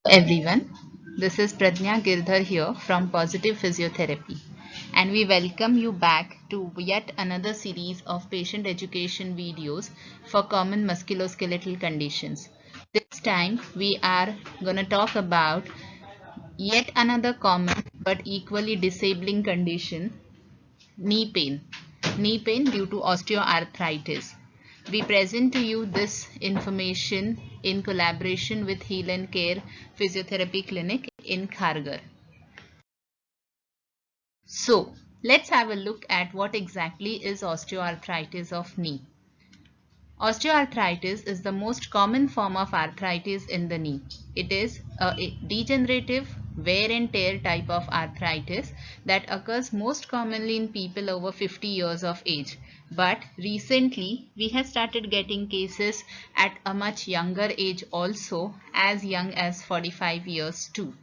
Everyone, this is Pradnya Girdhar here from Positive Physiotherapy, and we welcome you back to yet another series of patient education videos for common musculoskeletal conditions. This time we are going to talk about yet another common but equally disabling condition, knee pain. Knee pain due to osteoarthritis. We present to you this information in collaboration with Heal and Care Physiotherapy Clinic in Kharghar. So, let's have a look at what exactly is osteoarthritis of knee. Osteoarthritis is the most common form of arthritis in the knee. It is a degenerative wear and tear type of arthritis that occurs most commonly in people over 50 years of age. But recently, we have started getting cases at a much younger age also, as young as 45 years too.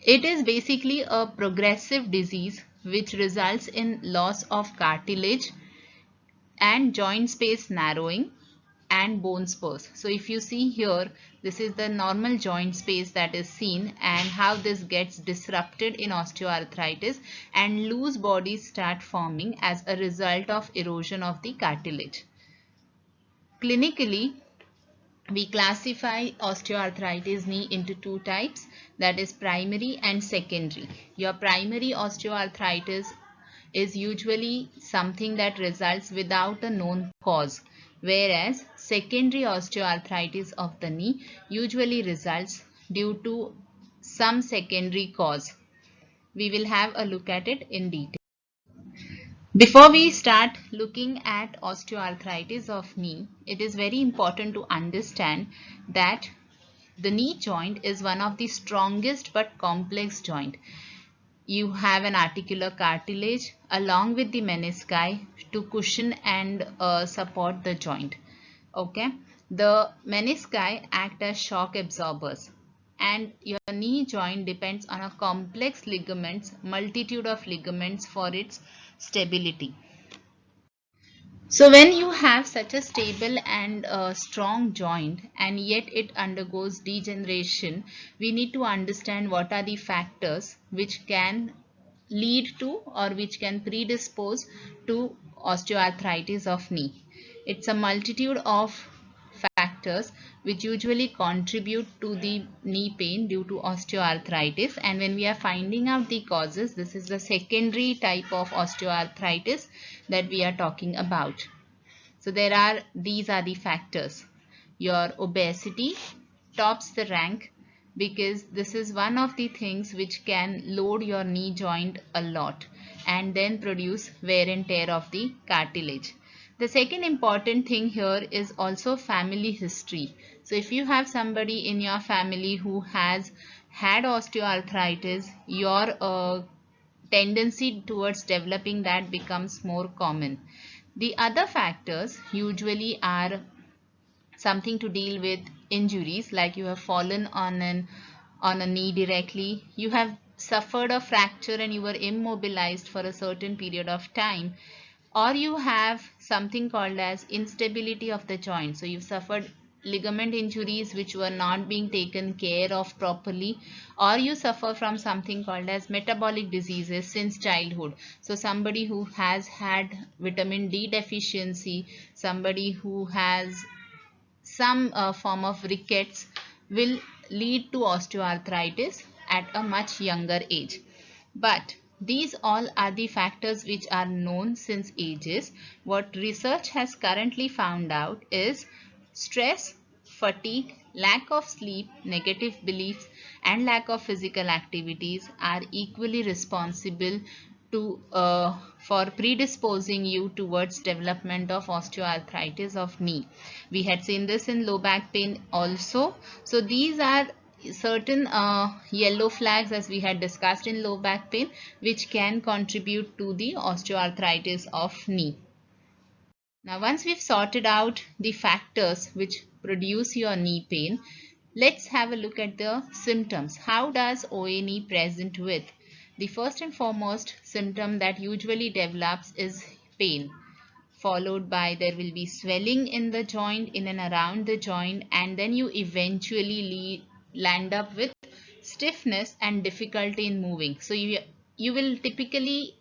It is basically a progressive disease which results in loss of cartilage and joint space narrowing and bone spurs. So if you see here, this is the normal joint space that is seen and how this gets disrupted in osteoarthritis and loose bodies start forming as a result of erosion of the cartilage. Clinically, we classify osteoarthritis knee into two types, that is primary and secondary. Your primary osteoarthritis is usually something that results without a known cause, whereas secondary osteoarthritis of the knee usually results due to some secondary cause. We will have a look at it in detail. Before we start looking at osteoarthritis of knee, it is very important to understand that the knee joint is one of the strongest but complex joint. You have an articular cartilage along with the menisci to cushion and support the joint. Okay, the menisci act as shock absorbers, and your knee joint depends on a complex ligaments, multitude of ligaments for its stability. So when you have such a stable and strong joint and yet it undergoes degeneration, we need to understand what are the factors which can lead to or which can predispose to osteoarthritis of knee. It's a multitude of factors which usually contribute to the knee pain due to osteoarthritis, and when we are finding out the causes, this is the secondary type of osteoarthritis that we are talking about. So these are the factors. Your obesity tops the rank because this is one of the things which can load your knee joint a lot and then produce wear and tear of the cartilage. The second important thing here is also family history. So if you have somebody in your family who has had osteoarthritis, your tendency towards developing that becomes more common. The other factors usually are something to deal with injuries, like you have fallen on a knee directly, you have suffered a fracture and you were immobilized for a certain period of time, or you have something called as instability of the joint. So you've suffered ligament injuries which were not being taken care of properly, or you suffer from something called as metabolic diseases since childhood. So somebody who has had vitamin D deficiency, somebody who has some form of rickets will lead to osteoarthritis at a much younger age. But these all are the factors which are known since ages. What research has currently found out is stress, fatigue, lack of sleep, negative beliefs, and lack of physical activities are equally responsible to for predisposing you towards development of osteoarthritis of knee. We had seen this in low back pain also. So these are certain yellow flags, as we had discussed in low back pain, which can contribute to the osteoarthritis of knee. Now once we've sorted out the factors which produce your knee pain, let's have a look at the symptoms. How does OA knee present with? The first and foremost symptom that usually develops is pain. followed by there will be swelling in the joint, in and around the joint, and then you eventually land up with stiffness and difficulty in moving. So you will typically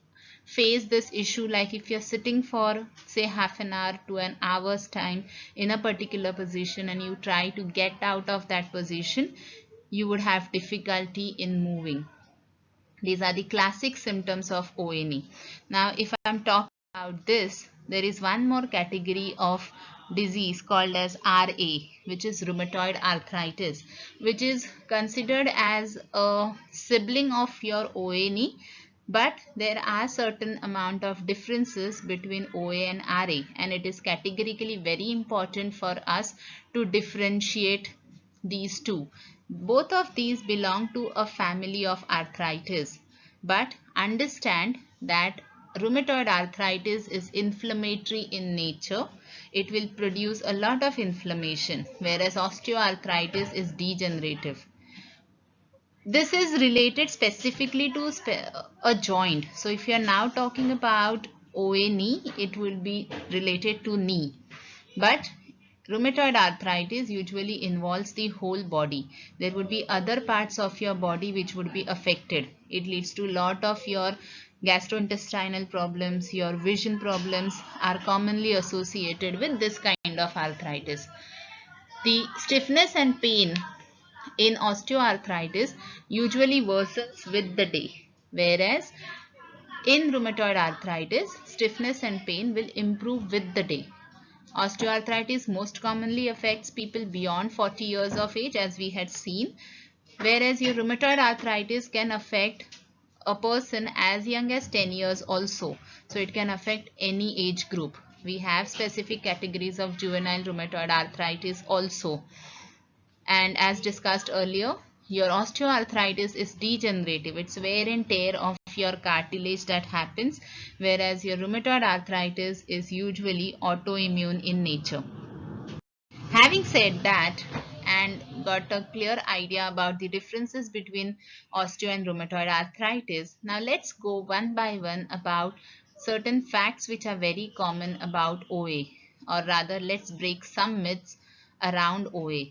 face this issue, like if you're sitting for say half an hour to an hour's time in a particular position and you try to get out of that position, you would have difficulty in moving. These are the classic symptoms of ONE. Now, if I'm talking about this, there is one more category of disease called as RA, which is rheumatoid arthritis, which is considered as a sibling of your ONE, but there are certain amount of differences between OA and RA, and it is categorically very important for us to differentiate these two. Both of these belong to a family of arthritis, but understand that rheumatoid arthritis is inflammatory in nature. It will produce a lot of inflammation, whereas osteoarthritis is degenerative. This is related specifically to a joint. So if you are now talking about OA knee, it will be related to knee. But rheumatoid arthritis usually involves the whole body. There would be other parts of your body which would be affected. It leads to a lot of your gastrointestinal problems, your vision problems are commonly associated with this kind of arthritis. The stiffness and pain in osteoarthritis usually worsens with the day, whereas in rheumatoid arthritis, stiffness and pain will improve with the day. Osteoarthritis most commonly affects people beyond 40 years of age, as we had seen, whereas your rheumatoid arthritis can affect a person as young as 10 years also. So it can affect any age group. We have specific categories of juvenile rheumatoid arthritis also. And as discussed earlier, your osteoarthritis is degenerative. It's wear and tear of your cartilage that happens, whereas your rheumatoid arthritis is usually autoimmune in nature. Having said that and got a clear idea about the differences between osteo and rheumatoid arthritis, now let's go one by one about certain facts which are very common about OA, or rather let's break some myths around OA.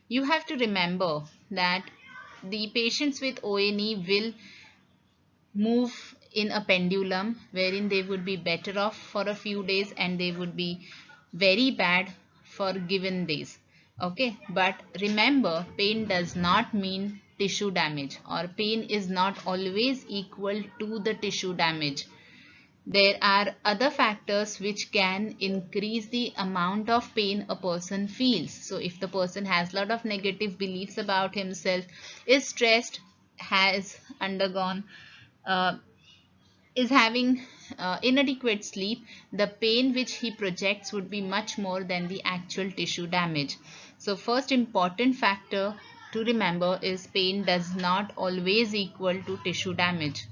You have to remember that the patients with ONE will move in a pendulum, wherein they would be better off for a few days and they would be very bad for given days. Okay, but remember, pain does not mean tissue damage, or pain is not always equal to the tissue damage. There are other factors which can increase the amount of pain a person feels. So if the person has a lot of negative beliefs about himself, is stressed, has undergone, is having inadequate sleep, the pain which he projects would be much more than the actual tissue damage. So first important factor to remember is pain does not always equal to tissue damage.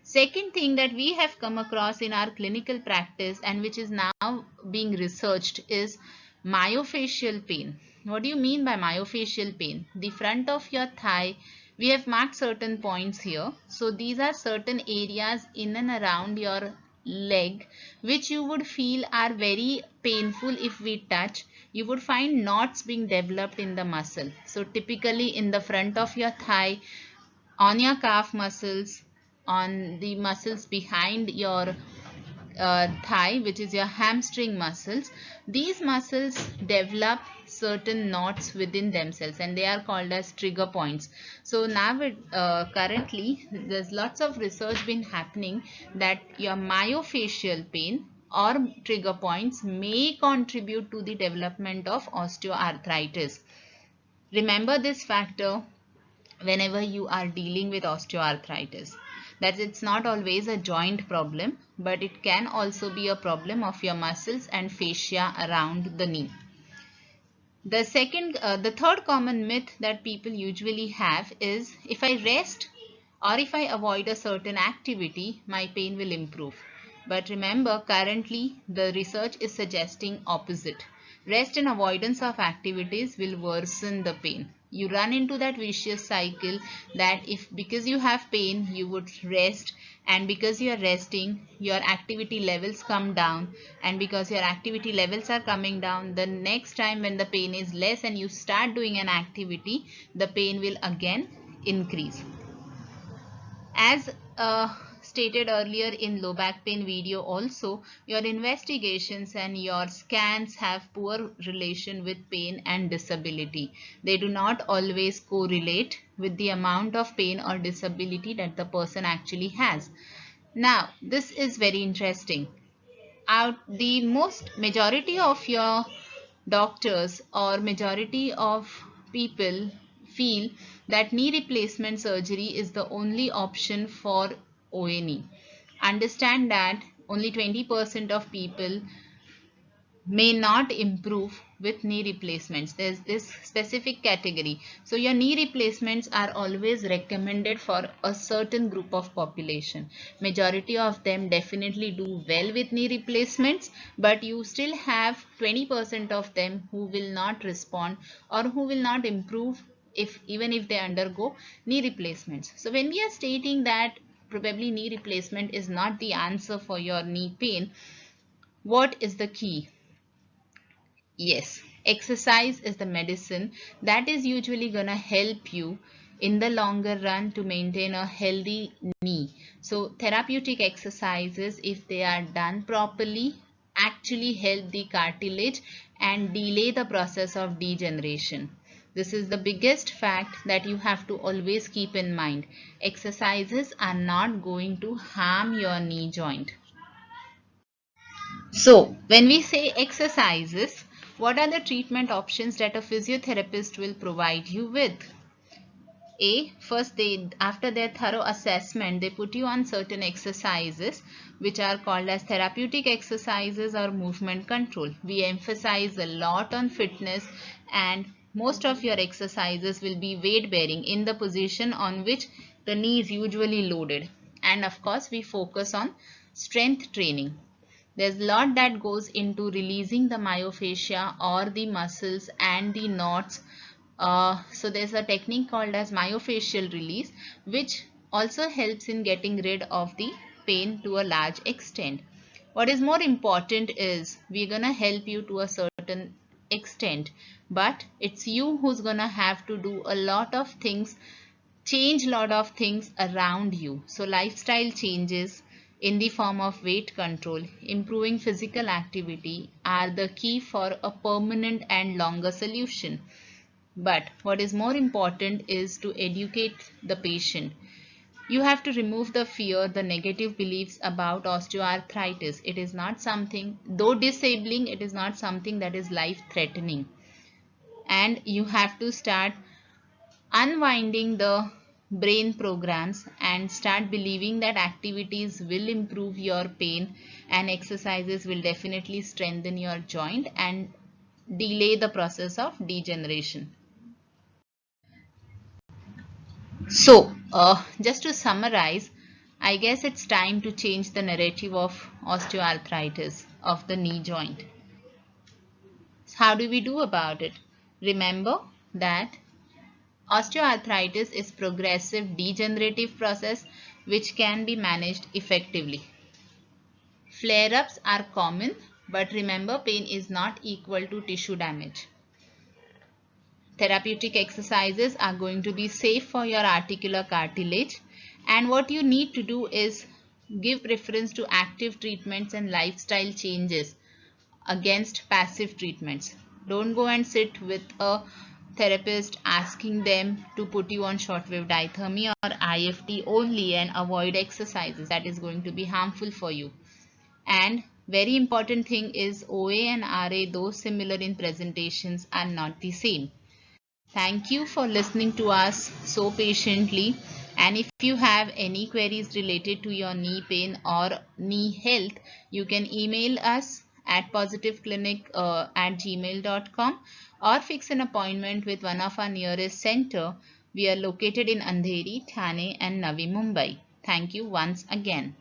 Second thing that we have come across in our clinical practice and which is now being researched is myofascial pain. What do you mean by myofascial pain? The front of your thigh, we have marked certain points here. So these are certain areas in and around your leg which you would feel are very painful if we touch. You would find knots being developed in the muscle. So typically in the front of your thigh, on your calf muscles, on the muscles behind your thigh, which is your hamstring muscles, these muscles develop certain knots within themselves and they are called as trigger points. So now currently there's lots of research been happening that your myofascial pain or trigger points may contribute to the development of osteoarthritis. Remember this factor whenever you are dealing with osteoarthritis, that it's not always a joint problem, but it can also be a problem of your muscles and fascia around the knee. The third common myth that people usually have is, if I rest or if I avoid a certain activity, my pain will improve. But remember, currently the research is suggesting opposite. Rest and avoidance of activities will worsen the pain. You run into that vicious cycle that if because you have pain you would rest, and because you are resting your activity levels come down, and because your activity levels are coming down, the next time when the pain is less and you start doing an activity, the pain will again increase. As stated earlier in low back pain video also, your investigations and your scans have poor relation with pain and disability. They do not always correlate with the amount of pain or disability that the person actually has. Now, this is very interesting. The majority of your doctors or majority of people feel that knee replacement surgery is the only option for ONE. Understand that only 20% of people may not improve with knee replacements. There's this specific category. So your knee replacements are always recommended for a certain group of population. Majority of them definitely do well with knee replacements, but you still have 20% of them who will not respond or who will not improve even if they undergo knee replacements. So when we are stating that probably knee replacement is not the answer for your knee pain, what is the key? Yes, exercise is the medicine that is usually going to help you in the longer run to maintain a healthy knee. So therapeutic exercises, if they are done properly, actually help the cartilage and delay the process of degeneration. This is the biggest fact that you have to always keep in mind. Exercises are not going to harm your knee joint. So, when we say exercises, what are the treatment options that a physiotherapist will provide you with? First, after their thorough assessment, they put you on certain exercises which are called as therapeutic exercises or movement control. We emphasize a lot on fitness, and most of your exercises will be weight bearing in the position on which the knee is usually loaded. And of course, we focus on strength training. There's a lot that goes into releasing the myofascia or the muscles and the knots. So there's a technique called as myofascial release, which also helps in getting rid of the pain to a large extent. What is more important is we're gonna help you to a certain extent, but it's you who's gonna have to do a lot of things, change a lot of things around you. So lifestyle changes in the form of weight control, improving physical activity are the key for a permanent and longer solution. But what is more important is to educate the patient. You have to remove the fear, the negative beliefs about osteoarthritis. It is not something, though disabling, it is not something that is life-threatening. And you have to start unwinding the brain programs and start believing that activities will improve your pain and exercises will definitely strengthen your joint and delay the process of degeneration. So, just to summarize, I guess it's time to change the narrative of osteoarthritis of the knee joint. How do we do about it? Remember that osteoarthritis is progressive degenerative process which can be managed effectively. Flare-ups are common, but remember pain is not equal to tissue damage. Therapeutic exercises are going to be safe for your articular cartilage, and what you need to do is give preference to active treatments and lifestyle changes against passive treatments. Don't go and sit with a therapist asking them to put you on shortwave diathermy or IFT only and avoid exercises. That is going to be harmful for you. And very important thing is OA and RA, though similar in presentations, are not the same. Thank you for listening to us so patiently. And if you have any queries related to your knee pain or knee health, you can email us at positiveclinic@gmail.com or fix an appointment with one of our nearest center. We are located in Andheri, Thane and Navi Mumbai. Thank you once again.